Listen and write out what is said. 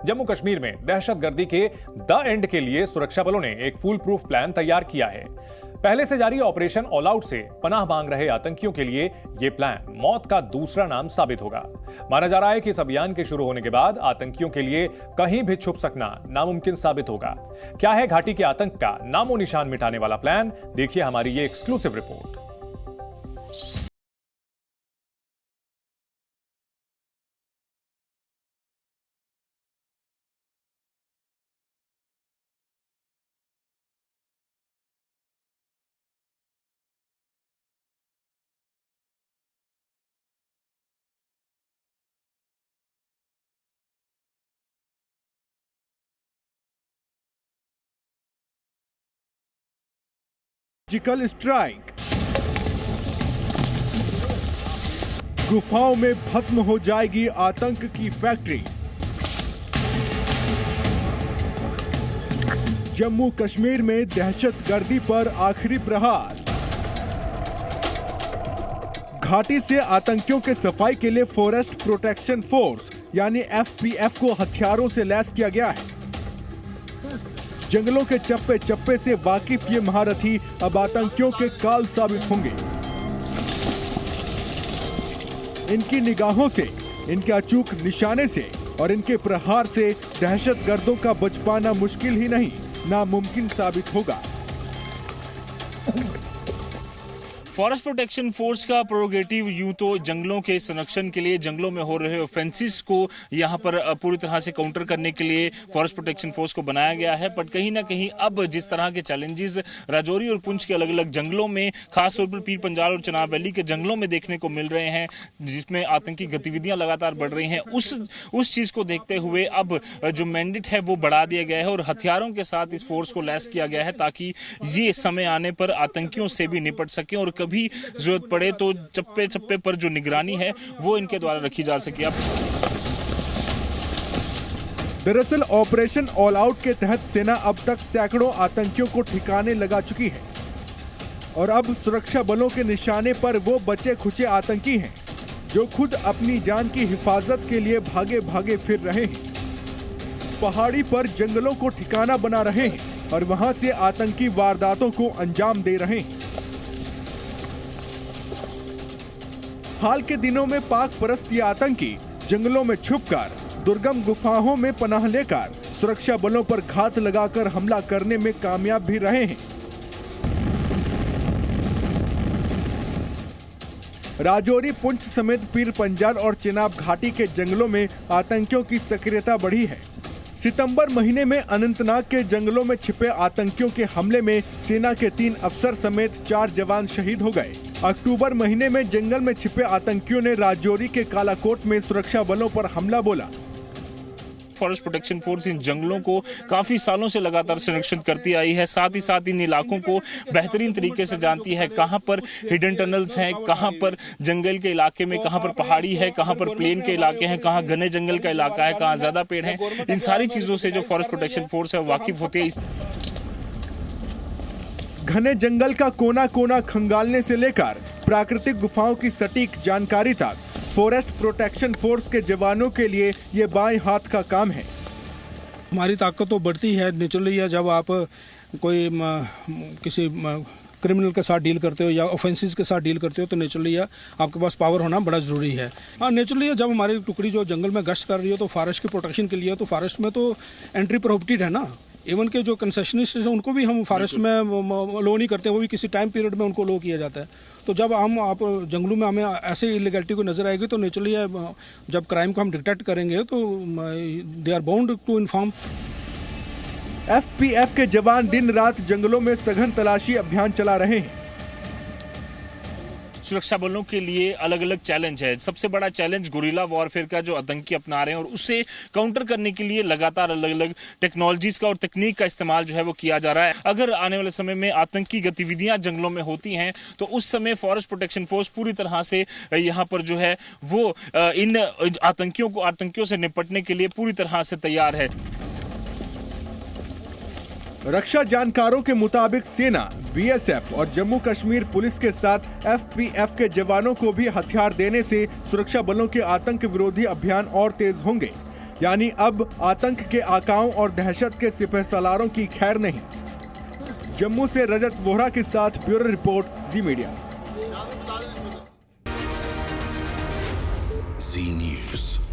जम्मू कश्मीर में दहशतगर्दी के द एंड के लिए सुरक्षा बलों ने एक फुल प्रूफ प्लान तैयार किया है। पहले से जारी ऑपरेशन ऑल आउट से पनाह मांग रहे आतंकियों के लिए यह प्लान मौत का दूसरा नाम साबित होगा। माना जा रहा है कि इस अभियान के शुरू होने के बाद आतंकियों के लिए कहीं भी छुप सकना नामुमकिन साबित होगा। क्या है घाटी के आतंक का नामो निशान मिटाने वाला प्लान? देखिए हमारी ये एक्सक्लूसिव रिपोर्ट। सर्जिकल स्ट्राइक, गुफाओं में भस्म हो जाएगी आतंक की फैक्ट्री। जम्मू कश्मीर में दहशतगर्दी पर आखिरी प्रहार। घाटी से आतंकियों के सफाई के लिए फॉरेस्ट प्रोटेक्शन फोर्स यानी एफपीएफ को हथियारों से लैस किया गया है। जंगलों के चप्पे चप्पे से वाकिफ ये महारथी अब आतंकियों के काल साबित होंगे। इनकी निगाहों से, इनके अचूक निशाने से और इनके प्रहार से दहशतगर्दों का बच पाना मुश्किल ही नहीं, नामुमकिन साबित होगा। फॉरेस्ट प्रोटेक्शन फोर्स का प्रोरोगेटिव यूं तो जंगलों के संरक्षण के लिए, जंगलों में हो रहे ऑफेंसेस को यहां पर पूरी तरह से काउंटर करने के लिए फॉरेस्ट प्रोटेक्शन फोर्स को बनाया गया है। बट कहीं ना कहीं अब जिस तरह के चैलेंजेस राजौरी और पुंछ के अलग अलग जंगलों में, खासतौर पर पीर पंजाल और चिनाब वैली के जंगलों में देखने को मिल रहे हैं, जिसमें आतंकी गतिविधियां लगातार बढ़ रही हैं, उस चीज को देखते हुए अब जो मैंडेट है वो बढ़ा दिया गया है और हथियारों के साथ इस फोर्स को लैस किया गया है ताकि ये समय आने पर आतंकियों से भी निपट सके और भी जरूरत पड़े तो चप्पे चप्पे पर जो निगरानी है वो इनके द्वारा रखी जा सके। दरअसल ऑपरेशन ऑल आउट के तहत सेना अब तक सैकड़ों आतंकियों को ठिकाने लगा चुकी है और अब सुरक्षा बलों के निशाने पर वो बचे खुचे आतंकी हैं जो खुद अपनी जान की हिफाजत के लिए भागे भागे फिर रहे हैं। पहाड़ी पर जंगलों को ठिकाना बना रहे हैं और वहां से आतंकी वारदातों को अंजाम दे रहे हैं। हाल के दिनों में पाक परस्त ये आतंकी जंगलों में छुपकर, दुर्गम गुफाओं में पनाह लेकर सुरक्षा बलों पर घात लगाकर हमला करने में कामयाब भी रहे हैं। राजौरी, पुंछ समेत पीर पंजाल और चिनाब घाटी के जंगलों में आतंकियों की सक्रियता बढ़ी है। सितंबर महीने में अनंतनाग के जंगलों में छिपे आतंकियों के हमले में सेना के 3 अफसर समेत 4 जवान शहीद हो गए। अक्टूबर महीने में जंगल में छिपे आतंकियों ने राजौरी के कालाकोट में सुरक्षा बलों पर हमला बोला। फॉरेस्ट प्रोटेक्शन फोर्स इन जंगलों को काफी सालों से लगातार संरक्षित करती आई है, साथ ही साथ इन इलाकों को बेहतरीन तरीके से जानती है, कहां पर हिडन टनल्स हैं, कहां पर जंगल के इलाके में, कहां पर पहाड़ी है, कहां पर प्लेन के इलाके हैं, कहां घने जंगल का इलाका है, कहां ज्यादा पेड़ हैं। इन सारी चीजों से जो फॉरेस्ट प्रोटेक्शन फोर्स है वाकिफ होती है। घने जंगल का कोना कोना खंगालने से लेकर प्राकृतिक गुफाओं की सटीक जानकारी तक फॉरेस्ट प्रोटेक्शन फोर्स के जवानों के लिए ये बाएं हाथ का काम है। हमारी ताकत तो बढ़ती है नेचुरली, या जब आप कोई किसी क्रिमिनल के साथ डील करते हो या ऑफेंसेस के साथ डील करते हो तो नेचुरली आपके पास पावर होना बड़ा ज़रूरी है। हाँ, नेचुरली जब हमारी टुकड़ी जो जंगल में गश्त कर रही है तो फॉरेस्ट की प्रोटेक्शन के लिए, तो फॉरेस्ट में तो एंट्री प्रोहिबिटेड है ना। इवन के जो कंसेशनिस्ट हैं उनको भी हम फॉरेस्ट में लो नहीं करते, वो भी किसी टाइम पीरियड में उनको लो किया जाता है। तो जब आप जंगलों में हमें ऐसे इलीगलिटी को नजर आएगी तो नेचुरली जब क्राइम को हम डिटेक्ट करेंगे तो they are bound to inform. FPF के जवान दिन रात जंगलों में सघन तलाशी अभियान चला रहे हैं। सुरक्षा बलों के लिए अलग अलग चैलेंज है। सबसे बड़ा चैलेंज गुरिल्ला वॉरफेयर का जो आतंकी अपना रहे हैं और उसे काउंटर करने के लिए लगातार अलग अलग टेक्नोलॉजीज का और तकनीक का इस्तेमाल जो है वो किया जा रहा है। अगर आने वाले समय में आतंकी गतिविधियां जंगलों में होती हैं तो उस समय फॉरेस्ट प्रोटेक्शन फोर्स पूरी तरह से यहाँ पर जो है वो इन आतंकियों से निपटने के लिए पूरी तरह से तैयार है। रक्षा जानकारों के मुताबिक सेना, बीएसएफ और जम्मू कश्मीर पुलिस के साथ एफपीएफ के जवानों को भी हथियार देने से सुरक्षा बलों के आतंक विरोधी अभियान और तेज होंगे। यानी अब आतंक के आकाओं और दहशत के सिपहसालारों की खैर नहीं। जम्मू से रजत वोहरा के साथ ब्यूरो रिपोर्ट, जी मीडिया। जी न्यूज़।